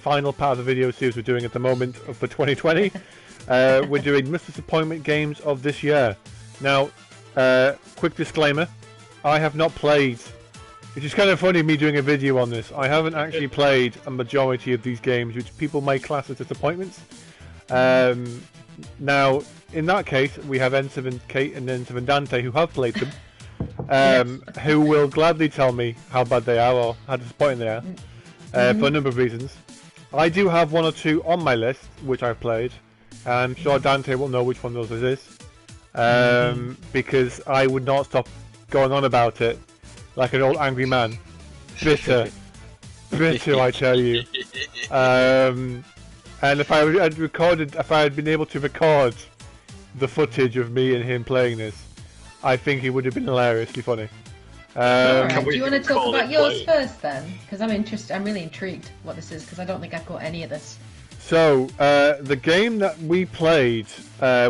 final part of the video series we're doing at the moment for 2020. We're doing most disappointment games of this year. Now, quick disclaimer, I have not played, which is kind of funny me doing a video on this, I haven't actually played a majority of these games which people may class as disappointments. Now, in that case, we have Ensiv and Kate and Ensiv and Dante who have played them, who will gladly tell me how bad they are or how disappointing they are, for a number of reasons. I do have one or two on my list which I've played. I'm sure Dante will know which one of those is, because I would not stop going on about it like an old angry man. Bitter, I tell you. And if I had been able to record the footage of me and him playing this, I think it would have been hilariously funny. Do you want to talk about yours first then? Because I'm really intrigued what this is, because I don't think I've got any of this. So, the game that we played,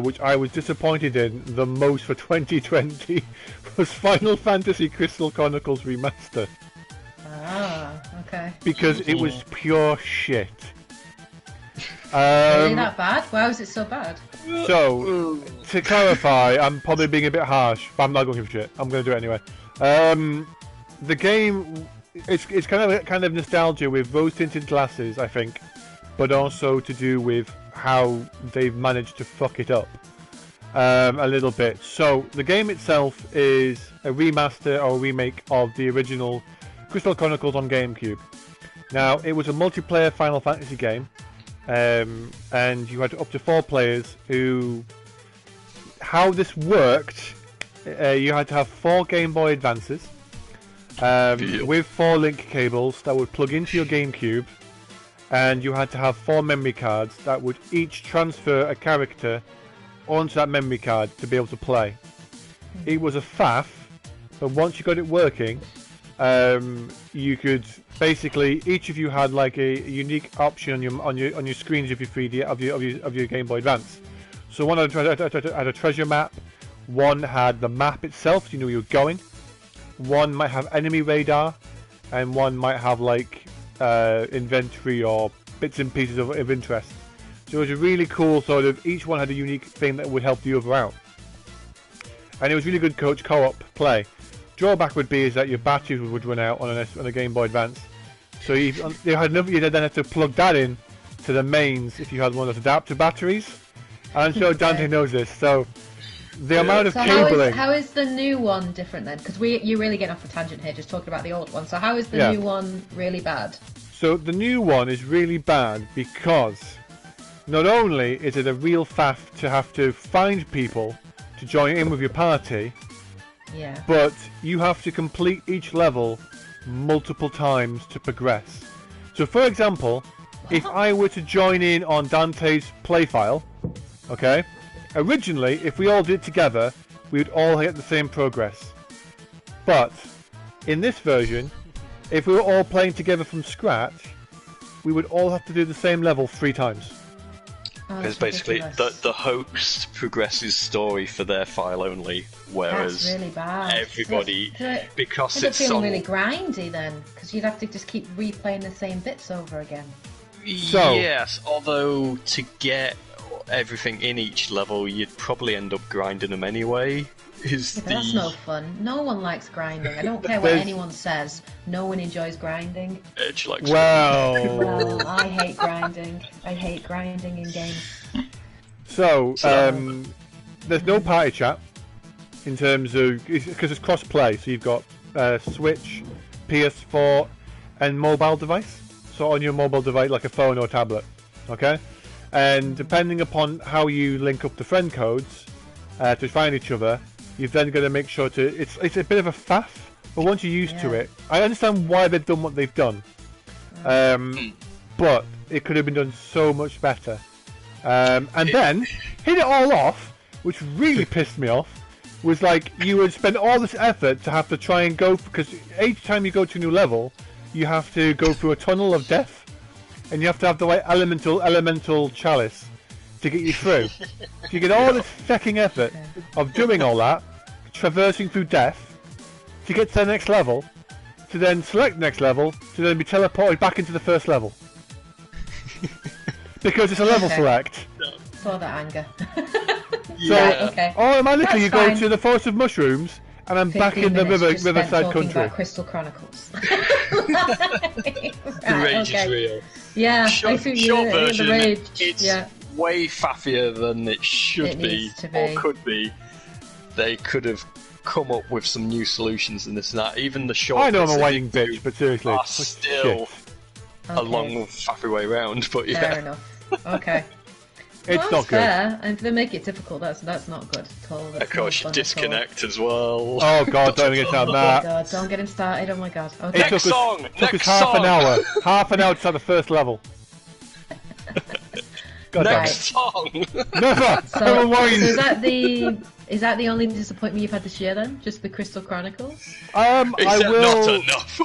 which I was disappointed in the most for 2020, was Final Fantasy Crystal Chronicles Remaster. Ah, okay. Because it was pure shit. Really that bad? Why was it so bad? So, to clarify, I'm probably being a bit harsh, but I'm not going to give a shit. I'm going to do it anyway. The game, it's kind of nostalgia with rose-tinted glasses, I think, but also to do with how they've managed to fuck it up a little bit. So, the game itself is a remaster or a remake of the original Crystal Chronicles on GameCube. Now, it was a multiplayer Final Fantasy game. And you had up to 4 players who... How this worked, you had to have 4 Game Boy Advances with 4 link cables that would plug into your GameCube, and you had to have 4 memory cards that would each transfer a character onto that memory card to be able to play. It was a faff, but once you got it working, you could basically, each of you had like a unique option on your screens of your 3D of your Game Boy Advance. So one had a treasure map, one had the map itself, so you knew where you were going. One might have enemy radar, and one might have like inventory or bits and pieces of interest. So it was a really cool sort of. Each one had a unique thing that would help the other out, and it was really good co-op play. Drawback would be is that your batteries would run out on a Game Boy Advance, so you then have to plug that in to the mains if you had one of those adapter batteries. And I'm sure Dante knows this. So the amount of cabling. How is the new one different then? Because you're really getting off a tangent here, just talking about the old one. So how is the new one really bad? So the new one is really bad because not only is it a real faff to have to find people to join in with your party. Yeah. But you have to complete each level multiple times to progress. So for example, if I were to join in on Dante's play file, okay, originally if we all did it together, we would all get the same progress. But in this version, if we were all playing together from scratch, we would all have to do the same level 3 times. It's basically the host progresses story for their file only, whereas that's really bad. Everybody, because it's feeling really grindy then, because you'd have to just keep replaying the same bits over again. Yes, although to get everything in each level, you'd probably end up grinding them anyway. That's no fun. No one likes grinding. I don't care what anyone says. No one enjoys grinding. Edge likes well, I hate grinding. I hate grinding in games. So, there's no party chat in terms of, because it's cross-play. So you've got Switch, PS4, and mobile device. So on your mobile device, like a phone or a tablet, okay. And depending upon how you link up the friend codes to find each other, you've then got to make sure to. It's a bit of a faff, but once you're used to it, I understand why they've done what they've done. But it could have been done so much better. And then hit it all off, which really pissed me off. Was like you would spend all this effort to have to try and go, because each time you go to a new level, you have to go through a tunnel of death, and you have to have the right elemental chalice to get you through. So you get all this fucking effort of doing all that, traversing through death, to get to the next level, to then select the next level, to then be teleported back into the first level. Because it's a level select. Saw that anger. So, okay. automatically you go to the Forest of Mushrooms, and I'm back in the Riverside Country. About Crystal Chronicles. The rage is real. Yeah, short version, the rage. It's way faffier than it should be, or could be. They could have come up with some new solutions in this and that. Even the short. I know I'm a whining bitch, but seriously, are still a long faffy way round. But yeah, fair enough. Okay. It's not good. Fair. And if they make it difficult, that's not good at all. Of course, you disconnect as well. Oh god, don't get started on that. Oh my god, don't get him started. Oh my god. Okay. Next song. It took us half an hour. Half an hour to start the first level. God, Next song. Never. Is that the only disappointment you've had this year then? Just the Crystal Chronicles? Not enough.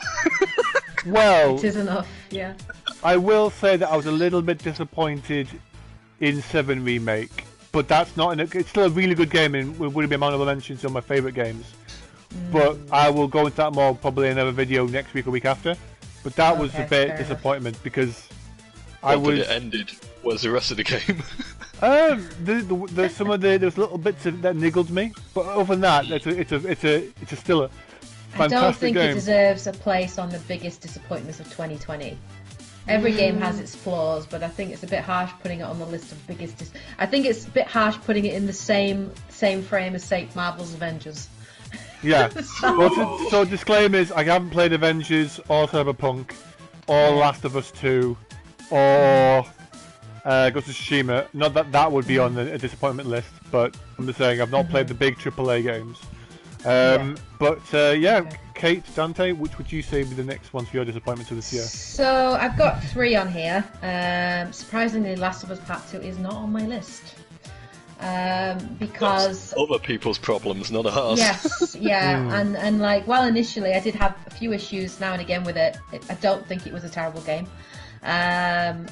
Well, it is enough. Yeah. I will say that I was a little bit disappointed in 7 Remake, but that's not. It's still a really good game, and it would be my honorable mention to my favourite games. But I will go into that more probably in another video next week or week after. But that was a bit disappointment because it ended was the rest of the game. There's there's little bits that niggled me, but other than that, it's still a fantastic game. I don't think it deserves a place on the biggest disappointments of 2020. Every game has its flaws, but I think it's a bit harsh putting it on the list of biggest. I think it's a bit harsh putting it in the same frame as, say, Marvel's Avengers. Yeah. So disclaimers: I haven't played Avengers or Cyberpunk or Last of Us 2 or Ghost of Tsushima. Not that would be on a disappointment list, but I'm just saying I've not played the big AAA games. Kate, Dante, which would you say would be the next one for your disappointments of this year? So I've got 3 on here. Surprisingly, Last of Us Part 2 is not on my list. Because... That's other people's problems, not ours. Yes, yeah, and like, while initially I did have a few issues now and again with it, I don't think it was a terrible game. And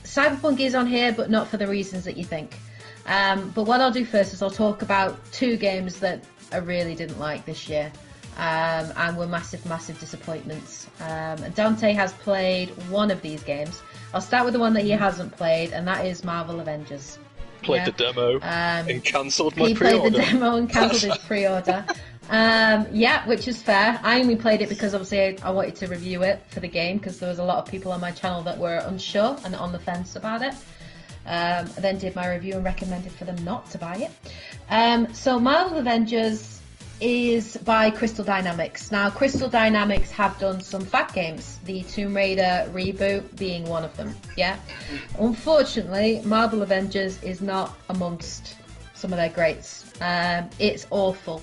Cyberpunk is on here, but not for the reasons that you think. But what I'll do first is I'll talk about 2 games that I really didn't like this year, and were massive disappointments. Dante has played one of these games. I'll start with the one that he hasn't played, and that is Marvel Avengers. Played the demo and cancelled my pre-order. He played the demo and cancelled his pre-order. Which is fair. I only played it because obviously I wanted to review it for the game, because there was a lot of people on my channel that were unsure and on the fence about it. I then did my review and recommended for them not to buy it. So Marvel Avengers is by Crystal Dynamics. Now, Crystal Dynamics have done some fat games, the Tomb Raider reboot being one of them. Yeah. Unfortunately, Marvel Avengers is not amongst some of their greats. It's awful.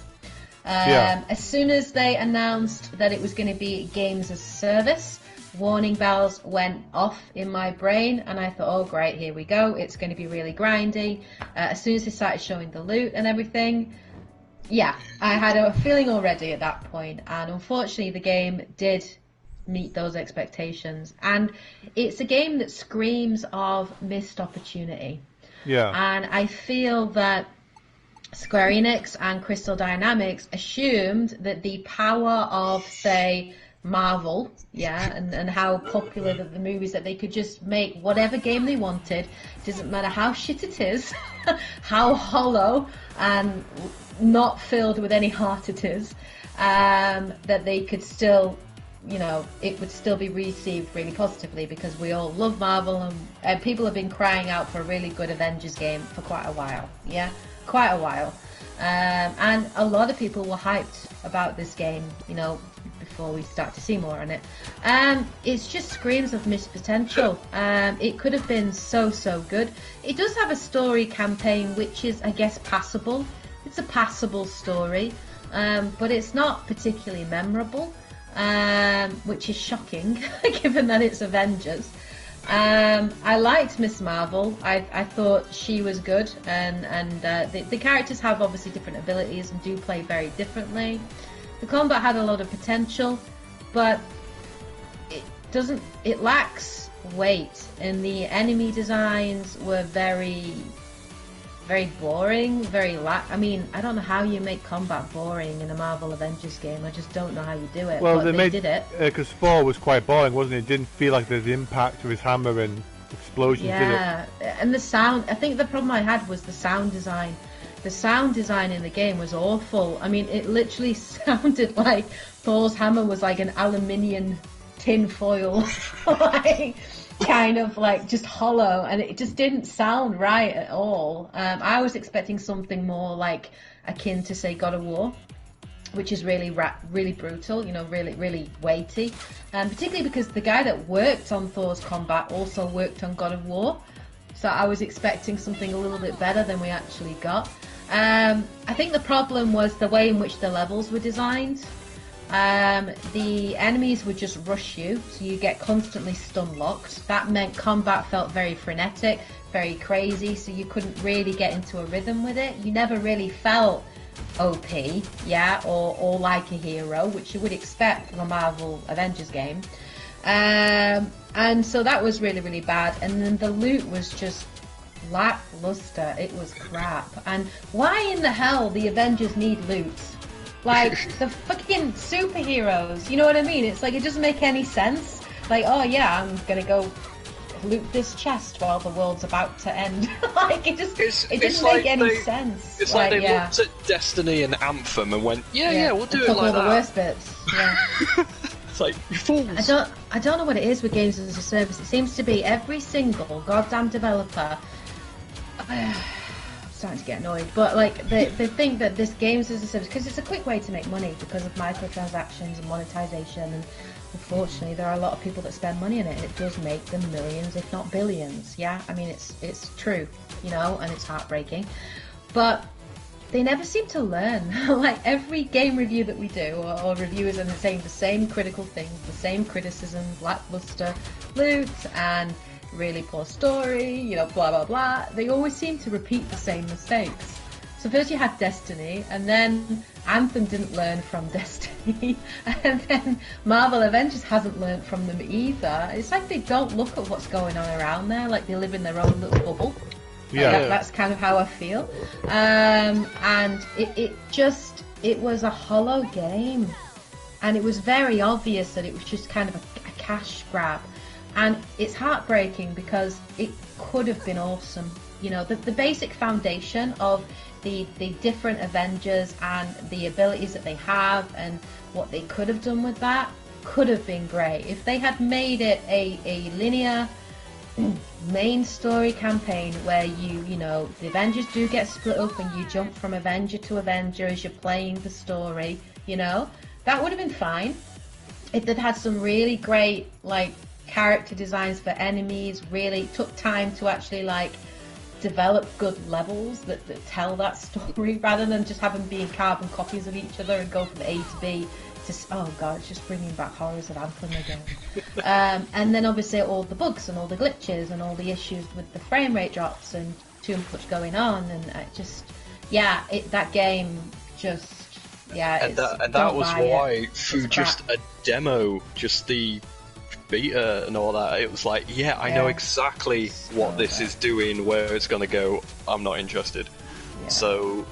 As soon as they announced that it was going to be games as a service, warning bells went off in my brain, and I thought, oh great, here we go, it's going to be really grindy. As soon as they started showing the loot and everything, I had a feeling already at that point, and unfortunately the game did meet those expectations, and it's a game that screams of missed opportunity. And I feel that Square Enix and Crystal Dynamics assumed that the power of, say, Marvel, and how popular the movies, that they could just make whatever game they wanted, doesn't matter how shit it is, how hollow and not filled with any heart it is, that they could still, it would still be received really positively, because we all love Marvel, and people have been crying out for a really good Avengers game for quite a while, and a lot of people were hyped about this game, before we start to see more on it. It just screams of missed potential. It could have been so good. It does have a story campaign which is, I guess, passable. It's a passable story, but it's not particularly memorable, which is shocking given that it's Avengers. I liked Miss Marvel. I thought she was good, and the characters have obviously different abilities and do play very differently. The combat had a lot of potential, but it lacks weight, and the enemy designs were very boring, I don't know how you make combat boring in a Marvel Avengers game. I just don't know how you do it. Well, they did it. Because 4 was quite boring, wasn't it? It didn't feel like there's the impact of his hammer and explosions, did it? Yeah, and the sound. I think the problem I had was the sound design. The sound design in the game was awful. I mean, it literally sounded like Thor's hammer was like an aluminium tin foil, like kind of like just hollow, and it just didn't sound right at all. I was expecting something more like akin to, say, God of War, which is really brutal, really weighty, particularly because the guy that worked on Thor's combat also worked on God of War, so I was expecting something a little bit better than we actually got. I think the problem was the way in which the levels were designed. The enemies would just rush you, so you get constantly stun locked. That meant combat felt very frenetic, very crazy, so you couldn't really get into a rhythm with it. You never really felt OP, or like a hero, which you would expect from a Marvel Avengers game. And so that was really, really bad. And then the loot was just lackluster. It was crap. And why in the hell the Avengers need loot? Like, the fucking superheroes, you know what I mean? It's like, it doesn't make any sense. Like, oh yeah, I'm gonna go loot this chest while the world's about to end. Like, it didn't make any sense. It's like they looked at Destiny and Anthem and went, yeah, we'll do it like all that. The worst bits. Yeah. It's like, you fools. I don't know what it is with games as a service. It seems to be every single goddamn developer. I'm starting to get annoyed, but like they think that this games as a service, because it's a quick way to make money because of microtransactions and monetization, and unfortunately there are a lot of people that spend money in it, and it does make them millions, if not billions. Yeah, I mean it's true, and it's heartbreaking, but they never seem to learn. Like every game review that we do, or reviewers are saying the same critical things, the same criticisms, lackluster loot and really poor story, blah blah blah. They always seem to repeat the same mistakes. So first you had Destiny, and then Anthem didn't learn from Destiny, and then Marvel Avengers hasn't learned from them either. It's like they don't look at what's going on around there, like they live in their own little bubble. Yeah. That's kind of how I feel. And it was a hollow game, and it was very obvious that it was just kind of a cash grab. And it's heartbreaking because it could have been awesome. The basic foundation of the different Avengers and the abilities that they have and what they could have done with that could have been great. If they had made it a linear main story campaign where the Avengers do get split up and you jump from Avenger to Avenger as you're playing the story, that would have been fine. If they'd had some really great, character designs for enemies, really took time to actually develop good levels that tell that story rather than just have them being carbon copies of each other and go from A to B. Oh god, it's just bringing back horrors of Anthem again. And then obviously all the bugs and all the glitches and all the issues with the frame rate drops and too much going on, and that game just and that was why through just a demo, just the beta and all that, it was like, I know exactly what this is doing, where it's going to go. I'm not interested. So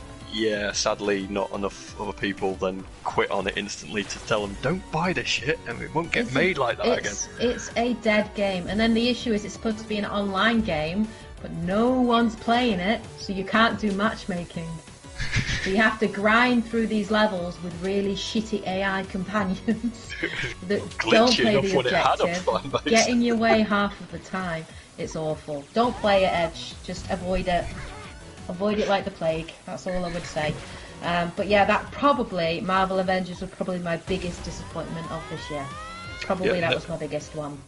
sadly not enough other people then quit on it instantly to tell them, don't buy this shit and it won't get made like that again. It's a dead game, and then the issue is it's supposed to be an online game, but no one's playing it, so you can't do matchmaking. So you have to grind through these levels with really shitty AI companions that don't play the objective, get in your way half of the time. It's awful. Don't play it, Edge. Just avoid it. Avoid it like the plague. That's all I would say. But that probably, Marvel Avengers was probably my biggest disappointment of this year. That was my biggest one.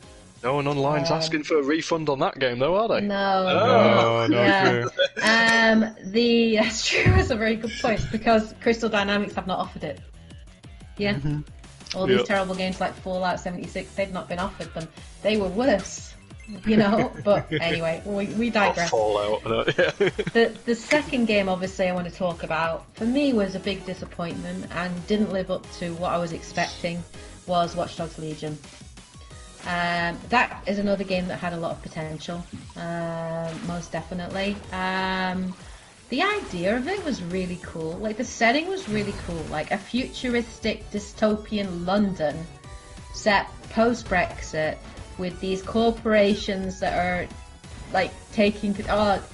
No one online's asking for a refund on that game, though, are they? No. True. That's true. That's a very good point, because Crystal Dynamics have not offered it. Yeah. Mm-hmm. All these terrible games like Fallout 76, they've not been offered them. They were worse, But anyway, we digress. Fallout. The second game, obviously, I want to talk about, for me, was a big disappointment and didn't live up to what I was expecting. Was Watch Dogs Legion. That is another game that had a lot of potential, most definitely. The idea of it was really cool. The setting was really cool. A futuristic dystopian London set post-Brexit with these corporations that are like taking,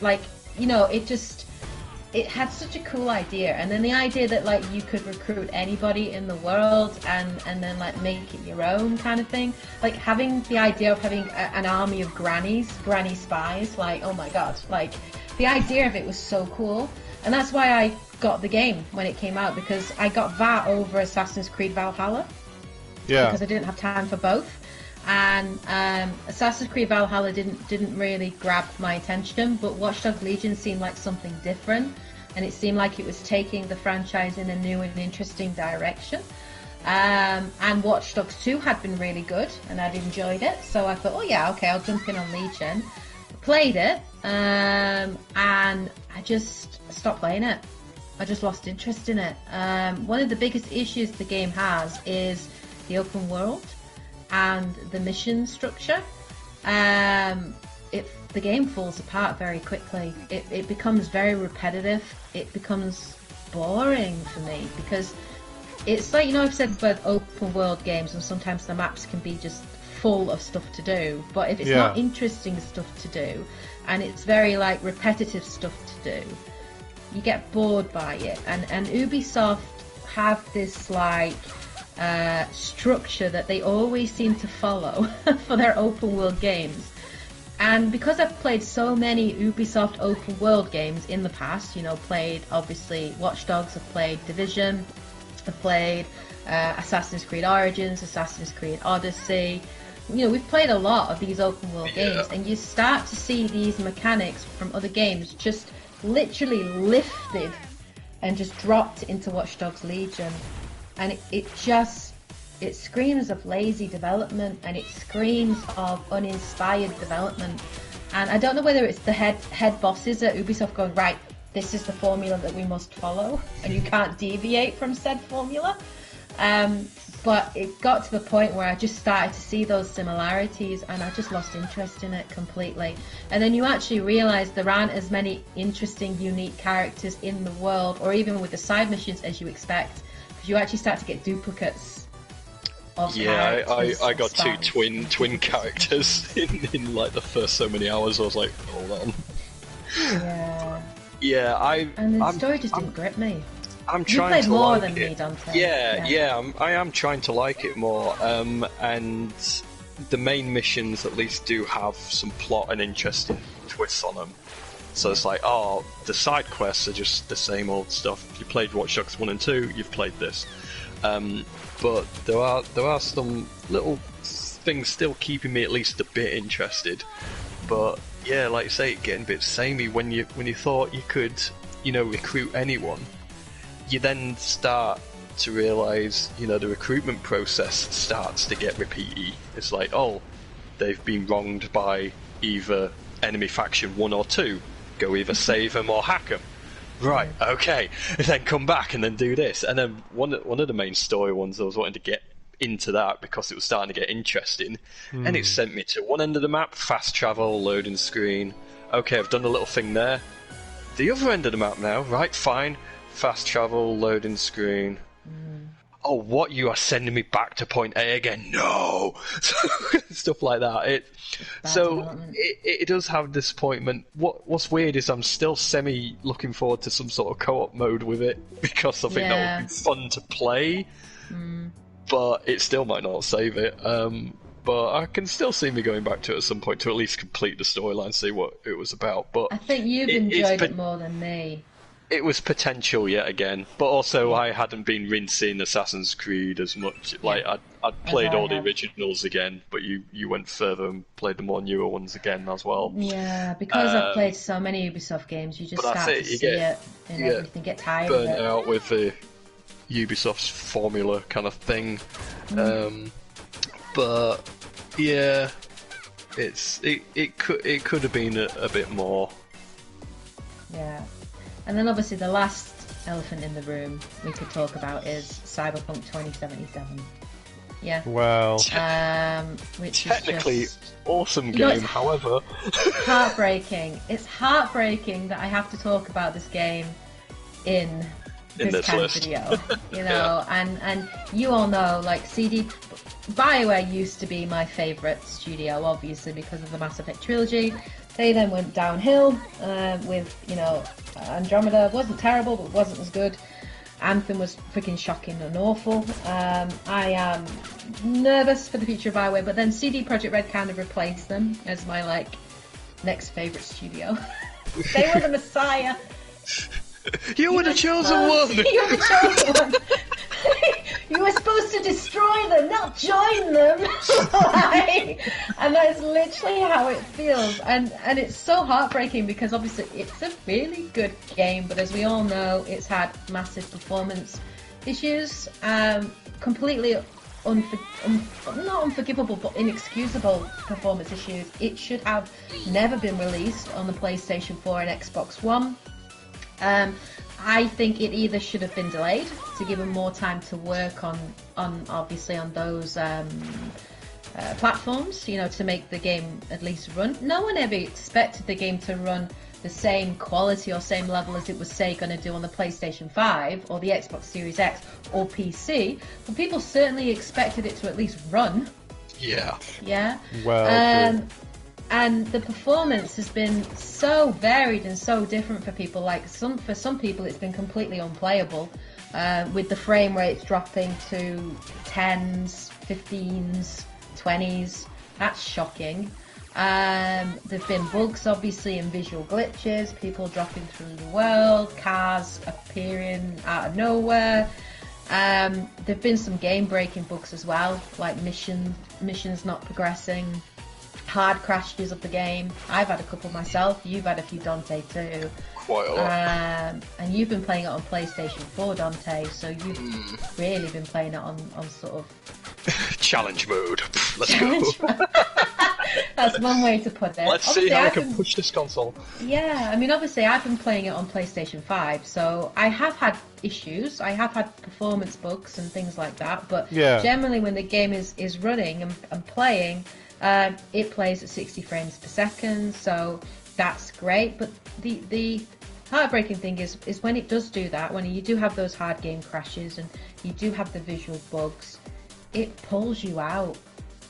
like, you know, it had such a cool idea. And then the idea that like you could recruit anybody in the world and then like make it your own kind of thing. Like having the idea of having an army of granny spies, like, oh my god, like the idea of it was so cool. And that's why I got the game when it came out, because I got that over Assassin's Creed Valhalla. Yeah. Because I didn't have time for both. And Assassin's Creed Valhalla didn't really grab my attention, but Watch Dogs Legion seemed like something different, and it seemed like it was taking the franchise in a new and interesting direction. And Watch Dogs 2 had been really good, and I'd enjoyed it, so I thought, oh yeah, okay, I'll jump in on Legion. Played it, and I just stopped playing it. I just lost interest in it. One of the biggest issues the game has is the open world and the mission structure. The game falls apart very quickly. It becomes very repetitive. It becomes boring for me, because it's like, you know, I've said about open world games, and sometimes the maps can be just full of stuff to do, but if it's not interesting stuff to do, and it's very like repetitive stuff to do, you get bored by it. And Ubisoft have this like structure that they always seem to follow for their open world games. And because I've played so many Ubisoft open world games in the past, you know, played obviously Watch Dogs, I've played Division, I've played Assassin's Creed Origins, Assassin's Creed Odyssey. You know, we've played a lot of these open world games, and you start to see these mechanics from other games just literally lifted and just dropped into Watch Dogs Legion. And it screams of lazy development, and it screams of uninspired development. And I don't know whether it's the head bosses at Ubisoft going, right, this is the formula that we must follow, and you can't deviate from said formula. But it got to the point where I just started to see those similarities, and I just lost interest in it completely. And then you actually realise there aren't as many interesting, unique characters in the world, or even with the side missions, as you expect, because you actually start to get duplicates of characters. I got two twin characters in like the first so many hours. I was like, hold on. And the story just didn't grip me. I'm trying to more like than it. Me, Dante. I am trying to like it more. And the main missions at least do have some plot and interesting twists on them. So it's like, oh, the side quests are just the same old stuff. If you played Watch Dogs 1 and 2, you've played this. But there are some little things still keeping me at least a bit interested. But yeah, like you say, getting a bit samey when you thought you could, you know, recruit anyone. You then start to realise, you know, the recruitment process starts to get repeaty. It's like, oh, they've been wronged by either enemy faction 1 or 2. Go either save them or hack them. Right, okay. And then come back and then do this. And then one of the main story ones, I was wanting to get into that because it was starting to get interesting. And it sent me to one end of the map, fast travel, loading screen. Okay, I've done a little thing there. The other end of the map now, right, fine. Fast travel, loading screen. Oh, what? You are sending me back to point A again? No! Stuff like that. It does have disappointment. What's weird is I'm still looking forward to some sort of co-op mode with it, because I think that would be fun to play. But it still might not save it. But I can still see me going back to it at some point to at least complete the storyline, see what it was about. But I think you've enjoyed it more than me. It was potential yet again, but also I hadn't been rinsing Assassin's Creed as much. Like I'd played all the originals again, but you went further and played the more newer ones again as well. Yeah, because I've played so many Ubisoft games, you just start to see it and everything, get tired of it. Burnt out with the Ubisoft's formula kind of thing. But yeah, it could have been a bit more. Yeah. And then obviously the last elephant in the room we could talk about is Cyberpunk 2077. Yeah. Well. Which technically is just, awesome game, however. Heartbreaking. It's heartbreaking that I have to talk about this game in this kind of video. You know, and you all know, like, BioWare used to be my favourite studio, obviously, because of the Mass Effect trilogy. They then went downhill with, you know, Andromeda wasn't terrible, but wasn't as good. Anthem was freaking shocking and awful. I am nervous for the future of Bioware, but then CD Projekt Red kind of replaced them as my, like, next favourite studio. They were the messiah. You were the chosen one! You were the chosen one! You were supposed to destroy them, not join them! Like, and that's literally how it feels. And it's so heartbreaking because obviously it's a really good game, but as we all know, it's had massive performance issues. Completely not unforgivable, but inexcusable performance issues. It should have never been released on the PlayStation 4 and Xbox One. I think it either should have been delayed to give them more time to work on obviously on those platforms, you know, to make the game at least run. No one ever expected the game to run the same quality or same level as it was, say, going to do on the PlayStation 5 or the Xbox Series X or PC, but people certainly expected it to at least run. Yeah. Yeah. Well, and the performance has been so varied and so different for people. Like for some people, it's been completely unplayable, with the frame rates dropping to 10s, 15s, 20s. That's shocking. There've been bugs, obviously, and visual glitches. People dropping through the world, cars appearing out of nowhere. There've been some game-breaking bugs as well, like missions not progressing. Hard crashes of the game. I've had a couple myself. You've had a few, Dante, too. Quite a lot. And you've been playing it on PlayStation 4, Dante, so you've really been playing it on sort of... Challenge mode. Let's Challenge go. mode. That's one way to put it. Let's Obviously, see how I can push this console. Yeah, I mean, obviously, I've been playing it on PlayStation 5, so I have had issues. I have had performance bugs and things like that, but generally when the game is running and playing... it plays at 60 frames per second, so that's great. But the heartbreaking thing is when it does do that, when you do have those hard game crashes and you do have the visual bugs, it pulls you out.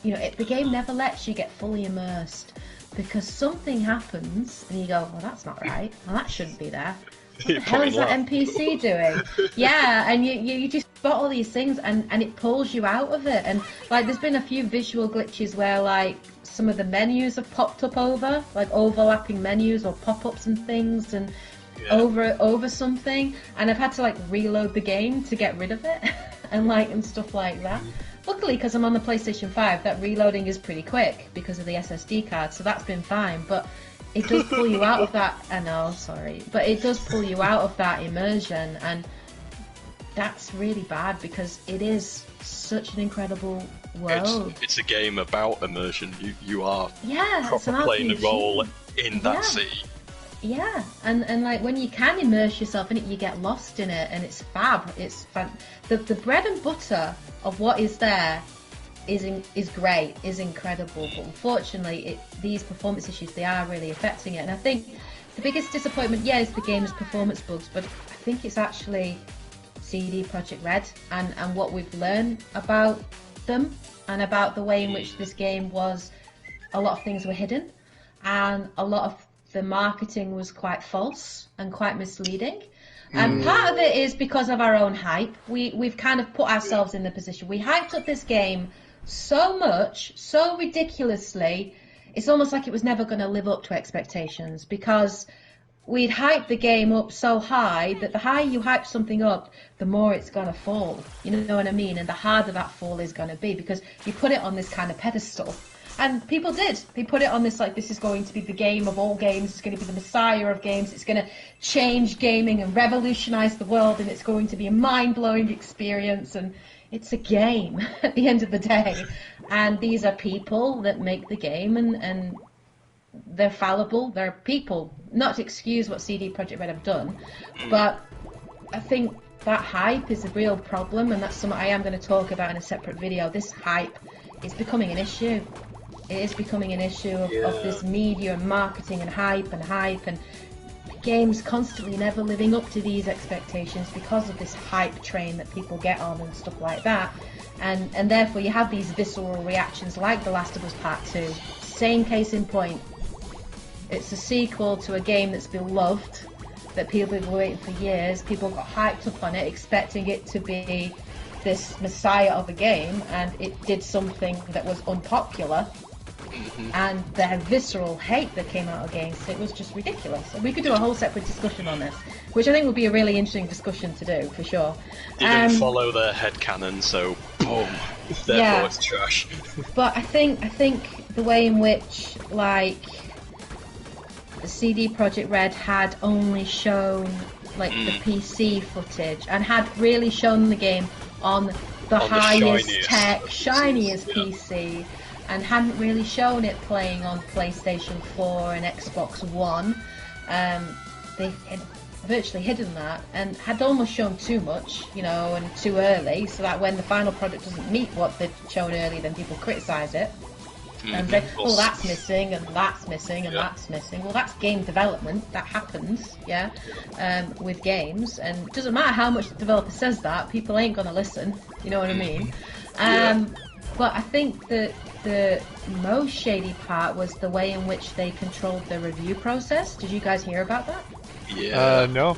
You know, the game never lets you get fully immersed because something happens and you go, well, that's not right. Well, that shouldn't be there. What the hell is that NPC doing? Yeah, and you just spot all these things and it pulls you out of it. And like there's been a few visual glitches where like some of the menus have popped up over, like overlapping menus or pop-ups and things and over something, and I've had to like reload the game to get rid of it and stuff like that. Luckily, because I'm on the PlayStation 5, that reloading is pretty quick because of the SSD card, so that's been fine, but it does pull you out of that. I know, sorry, but it does pull you out of that immersion, and that's really bad because it is such an incredible world. It's a game about immersion. You are proper playing a role in that sea. Yeah, and like when you can immerse yourself in it, you get lost in it, and it's fab. It's the bread and butter of what is there is great, is incredible, but unfortunately these performance issues, they are really affecting it. And I think the biggest disappointment, is the game's performance bugs, but I think it's actually CD Projekt Red and what we've learned about them and about the way in which this game was, a lot of things were hidden and a lot of the marketing was quite false and quite misleading. And part of it is because of our own hype. We've kind of put ourselves in the position. We hyped up this game so much, so ridiculously, it's almost like it was never going to live up to expectations because we'd hyped the game up so high that the higher you hype something up, the more it's going to fall. You know what I mean? And the harder that fall is going to be because you put it on this kind of pedestal. And people did. They put it on this, like, this is going to be the game of all games. It's going to be the messiah of games. It's going to change gaming and revolutionize the world. And it's going to be a mind-blowing experience. And it's a game at the end of the day. And these are people that make the game. And they're fallible. They're people. Not to excuse what CD Projekt Red have done. But I think that hype is a real problem. And that's something I am going to talk about in a separate video. This hype is becoming an issue. It is becoming an issue of this media and marketing and hype and games constantly never living up to these expectations because of this hype train that people get on and stuff like that. And therefore you have these visceral reactions like The Last of Us Part 2. Same case in point. It's a sequel to a game that's beloved, that people have been waiting for years. People got hyped up on it, expecting it to be this messiah of a game, and it did something that was unpopular. And the visceral hate that came out against it was just ridiculous. And we could do a whole separate discussion on this, which I think would be a really interesting discussion to do, for sure. Didn't follow their headcanon, so boom, therefore it's trash. But I think the way in which, like, the CD Projekt Red had only shown, like, the PC footage, and had really shown the game on the highest tech, shiniest PC, and hadn't really shown it playing on PlayStation 4 and Xbox One. They had virtually hidden that, and had almost shown too much, you know, and too early, so that when the final product doesn't meet what they'd shown early, then people criticise it. And say, oh, that's missing, and that's missing, and that's missing. Well, that's game development. That happens, with games. And it doesn't matter how much the developer says that, people ain't going to listen. You know what I mean? But I think that the most shady part was the way in which they controlled the review process. Did you guys hear about that? Yeah. No.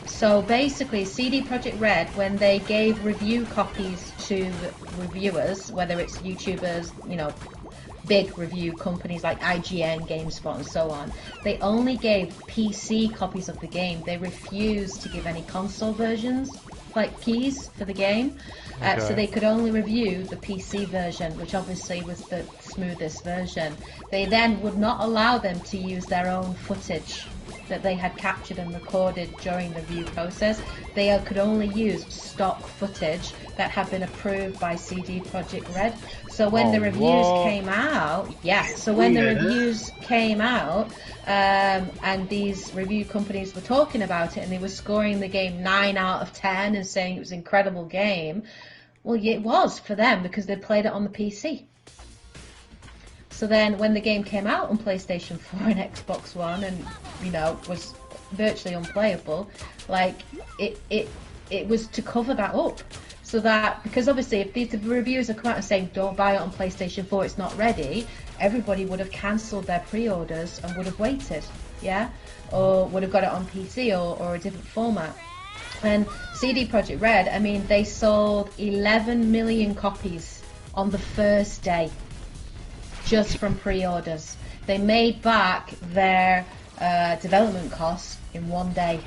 So basically, CD Projekt Red, when they gave review copies to reviewers, whether it's YouTubers, you know, big review companies like IGN, GameSpot, and so on, they only gave PC copies of the game. They refused to give any console versions, like keys for the game. So they could only review the PC version, which obviously was the smoothest version. They then would not allow them to use their own footage that they had captured and recorded during the review process. They could only use stock footage that had been approved by CD Projekt Red. So when the reviews came out, and these review companies were talking about it, and they were scoring the game 9 out of 10 and saying it was an incredible game, well, it was for them because they played it on the PC. So then when the game came out on PlayStation 4 and Xbox One, and, you know, was virtually unplayable, like, it was to cover that up. So that, because obviously if these reviewers have come out and saying don't buy it on PlayStation 4, it's not ready, everybody would have cancelled their pre-orders and would have waited, or would have got it on PC or a different format. And CD Projekt Red, I mean, they sold 11 million copies on the first day, just from pre-orders. They made back their development costs in 1 day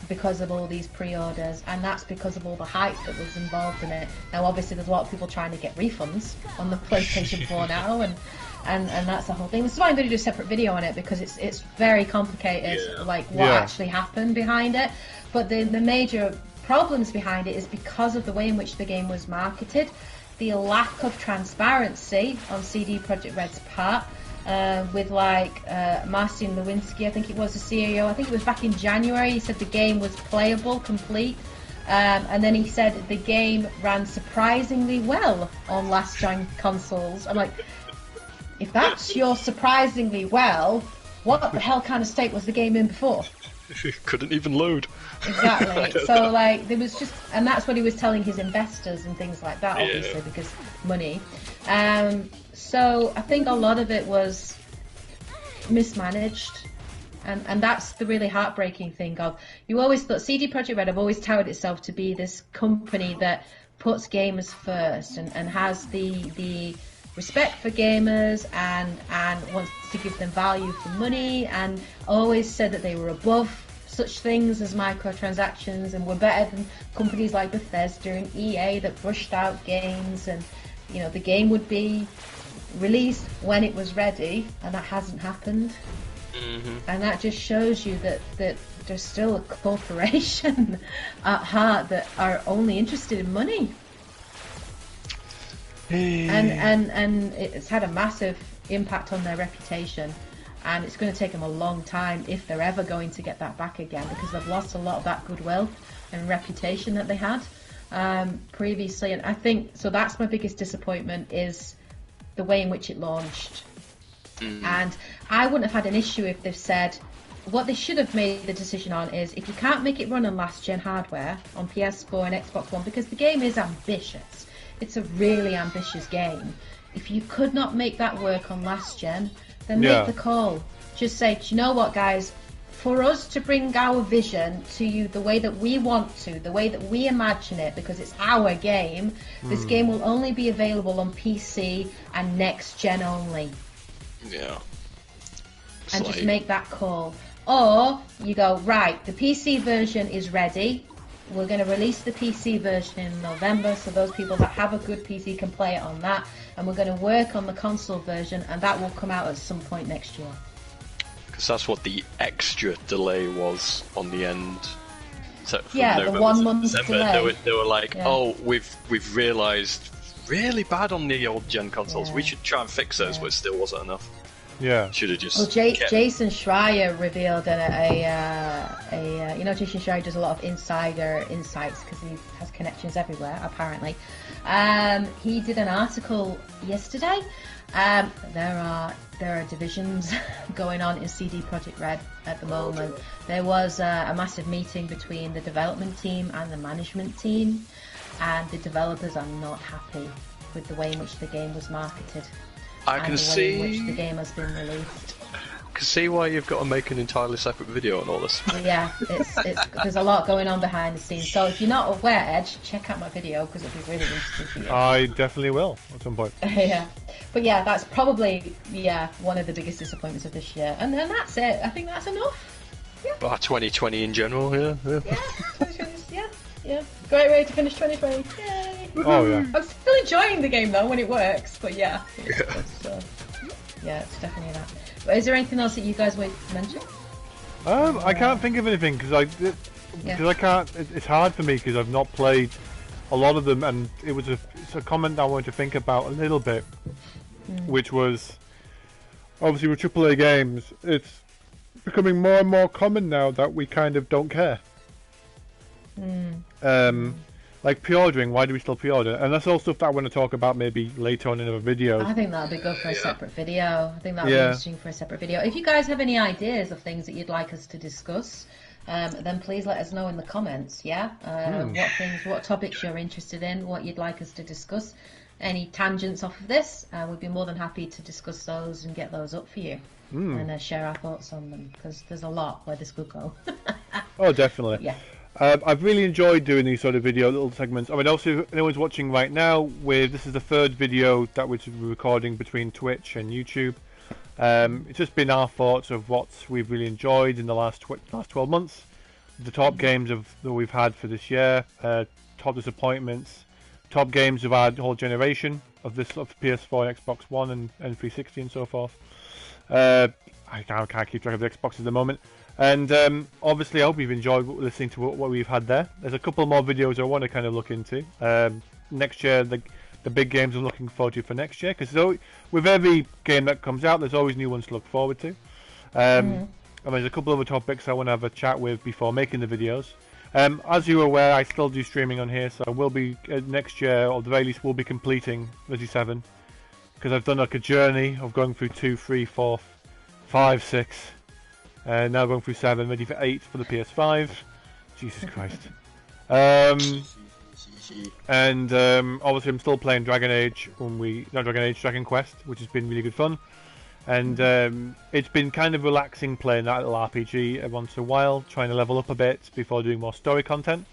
because of all these pre-orders, and that's because of all the hype that was involved in it. Now, obviously, there's a lot of people trying to get refunds on the PlayStation 4 now, and that's the whole thing. This is why I'm going to do a separate video on it, because it's very complicated, like what actually happened behind it. But the major problems behind it is because of the way in which the game was marketed, the lack of transparency on CD Projekt Red's part, with Marcin Lewinsky, I think it was the CEO, I think it was back in January, he said the game was playable, complete, and then he said the game ran surprisingly well on last-gen consoles. I'm like, if that's your surprisingly well, what the hell kind of state was the game in before? Couldn't even load. Exactly. So, like, there was just, and that's what he was telling his investors and things like that, obviously, because money. So I think a lot of it was mismanaged, and that's the really heartbreaking thing. Of, you always thought CD Projekt Red have always touted itself to be this company that puts gamers first and has the respect for gamers and wants to give them value for money, and always said that they were above such things as microtransactions and were better than companies like Bethesda and EA that pushed out games, and, you know, the game would be released when it was ready, and that hasn't happened. And that just shows you that there's still a corporation at heart that are only interested in money. And it's had a massive impact on their reputation, and it's going to take them a long time if they're ever going to get that back again, because they've lost a lot of that goodwill and reputation that they had previously. And I think, so that's my biggest disappointment, is the way in which it launched. And I wouldn't have had an issue if they've said, what they should have made the decision on is, if you can't make it run on last-gen hardware, on PS4 and Xbox One, because the game is ambitious, it's a really ambitious game, if you could not make that work on last-gen, then make the call. Just say, do you know what, guys? For us to bring our vision to you the way that we want to, the way that we imagine it, because it's our game, this game will only be available on PC and next gen only. Yeah. And just make that call. Or you go, right, the PC version is ready. We're going to release the PC version in November, so those people that have a good PC can play it on that. And we're going to work on the console version, and that will come out at some point next year. Because that's what the extra delay was on the end. So the 1 month delay. They were like, oh, we've realised really bad on the old gen consoles. We should try and fix those, but it still wasn't enough. Yeah, should have just. Well, Jason Schreier revealed you know, Jason Schreier does a lot of insider insights because he has connections everywhere, apparently. He did an article yesterday. There are divisions going on in CD Projekt Red at the moment. There was a massive meeting between the development team and the management team, and the developers are not happy with the way in which the game was marketed. I can see the way in which the game has been released. I can see why you've got to make an entirely separate video on all this. Yeah, it's there's a lot going on behind the scenes. So if you're not aware, check out my video because it'll be really interesting for you. I definitely will at some point. Yeah, but yeah, that's probably one of the biggest disappointments of this year, and then that's it. I think that's enough. Yeah. 2020 in general, yeah. Yeah, 2020, yeah. Great way to finish 2020. Yay! Oh yeah. I'm still enjoying the game though when it works, but yeah, it's definitely that. But is there anything else that you guys want to mention? I can't think of anything because I can't. It's hard for me because I've not played a lot of them, and it's a comment I wanted to think about a little bit, which was obviously with AAA games, it's becoming more and more common now that we kind of don't care. Like pre-ordering, why do we still pre-order? And that's all stuff that I want to talk about maybe later on in a video. I think that'll be good for a separate video. I think that'll be interesting for a separate video. If you guys have any ideas of things that you'd like us to discuss, then please let us know in the comments, what topics you're interested in, what you'd like us to discuss. Any tangents off of this, we'd be more than happy to discuss those and get those up for you. And share our thoughts on them, because there's a lot where this could go. Oh, definitely. Yeah. I've really enjoyed doing these sort of little segments. I mean, also, if anyone's watching right now, this is the third video that we're recording between Twitch and YouTube. It's just been our thoughts of what we've really enjoyed in the last 12 months, the top games that we've had for this year, top disappointments, top games of our whole generation of PS4 and Xbox One and 360 and so forth. I can't keep track of the Xbox at the moment. And obviously I hope you've enjoyed listening to what we've had there. There's a couple more videos I want to kind of look into. Next year, the big games I'm looking forward to for next year, because with every game that comes out, there's always new ones to look forward to. And there's a couple other topics I want to have a chat with before making the videos. As you're aware, I still do streaming on here, so I will be, next year, or at the very least, will be completing Resi 7. Because I've done like a journey of going through 2, 3, 4, 5, 6... now going through 7, ready for 8 for the PS5. Jesus Christ. And obviously I'm still playing Dragon Quest, which has been really good fun. And it's been kind of relaxing playing that little RPG every once in a while, trying to level up a bit before doing more story content.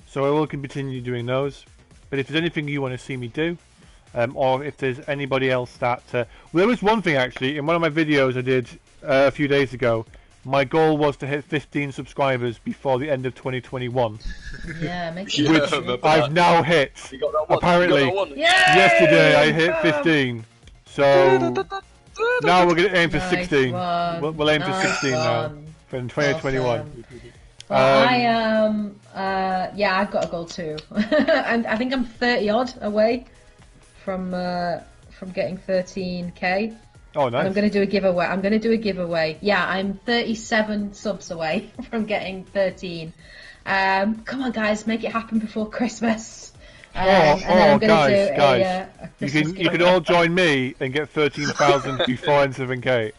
So I will continue doing those. But if there's anything you want to see me do, or if there's anybody else that... well, there was one thing actually, in one of my videos I did a few days ago. My goal was to hit 15 subscribers before the end of 2021. Yeah, makes which I've now hit. You got that one. Apparently, you got that one. yesterday I hit 15. So now we're going to aim for 16. We'll aim for 16 now for 2021. Awesome. Well, I've got a goal too, and I think I'm 30 odd away from getting 13k. Oh, nice. And I'm going to do a giveaway. Yeah, I'm 37 subs away from getting 13. Come on, guys, make it happen before Christmas. Guys, you can all join me and get 13,000 before N7K.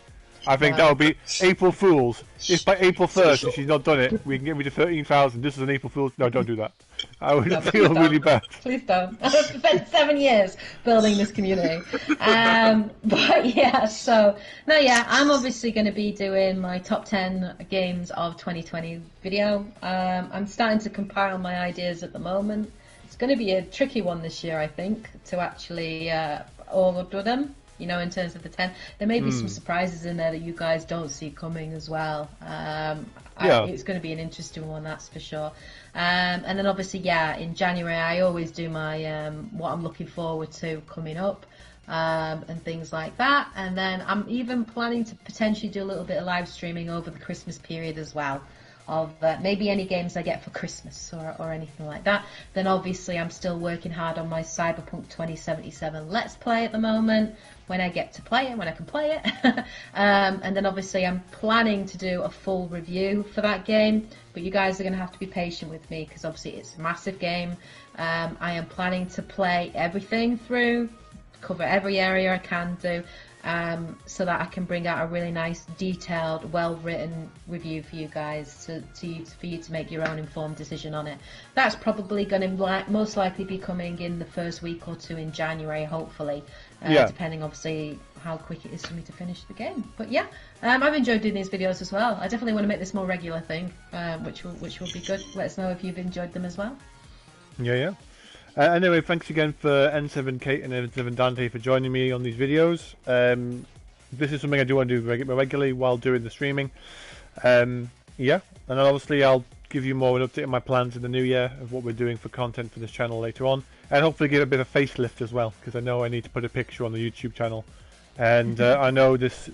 I think that would be April Fool's. If by April 1st she's not done it, we can get rid of 13,000. This is an April Fool's. No, don't do that. I would feel really bad. Please don't. I've spent 7 years building this community. But yeah, so no, yeah, I'm obviously going to be doing my top 10 games of 2020 video. I'm starting to compile my ideas at the moment. It's going to be a tricky one this year, I think, to actually order them. You know, in terms of the 10, there may be some surprises in there that you guys don't see coming as well. It's going to be an interesting one, that's for sure. And then obviously, yeah, in January I always do my what I'm looking forward to coming up and things like that. And then I'm even planning to potentially do a little bit of live streaming over the Christmas period as well, of maybe any games I get for Christmas or anything like that. Then obviously I'm still working hard on my Cyberpunk 2077 Let's Play at the moment, when I get to play it, when I can play it. And then obviously I'm planning to do a full review for that game, but you guys are going to have to be patient with me because obviously it's a massive game. I am planning to play everything through, cover every area I can do, so that I can bring out a really nice, detailed, well-written review for you guys, for you to make your own informed decision on it. That's probably going to most likely be coming in the first week or two in January, hopefully, depending obviously how quick it is for me to finish the game. But yeah, I've enjoyed doing these videos as well. I definitely want to make this more regular thing, which will be good. Let us know if you've enjoyed them as well. Yeah. Anyway, thanks again for N7 Kate and N7 Dante for joining me on these videos. This is something I do want to do regularly while doing the streaming. And obviously I'll give you more of an update on my plans in the new year of what we're doing for content for this channel later on, and hopefully give a bit of facelift as well, because I know I need to put a picture on the YouTube channel, and I know this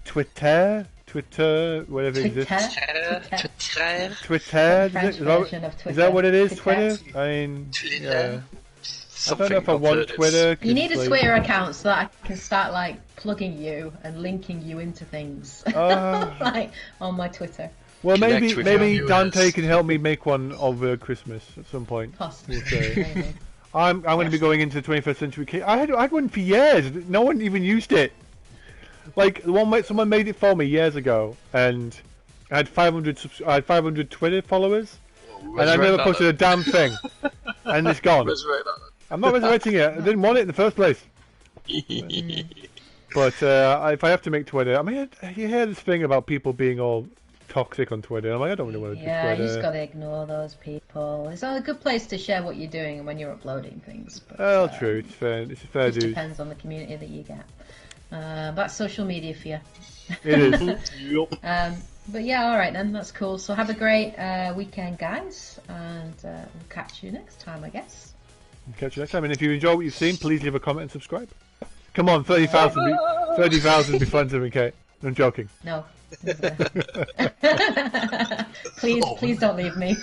Twitter, whatever it exists. Twitter. Is that what it is? Twitter? I mean, yeah. I don't know if I want Twitter. You need a Twitter account so that I can start like plugging you and linking you into things, like on my Twitter. Well, maybe Dante can help me make one over Christmas at some point. Possibly. Maybe. I'm going to be going into the 21st century kit. I had one for years. No one even used it. Like the one someone made it for me years ago, and I had 500 Twitter followers, and I never posted a damn thing, and it's gone. I'm not resurrecting it. I didn't want it in the first place. But if I have to make Twitter, I mean, you hear this thing about people being all toxic on Twitter. I'm like, I don't really want to do Twitter. Yeah, you just got to ignore those people. It's not a good place to share what you're doing when you're uploading things. But, true. It's fair. It's a fair dude. It depends on the community that you get. That's social media for you. It is. Yep. But yeah, alright then, that's cool. So have a great weekend, guys, and we'll catch you next time, I guess. Catch you next time, and if you enjoy what you've seen, please leave a comment and subscribe. Come on, 30,000 be friends with me, Kate. I'm joking. No. Please don't leave me.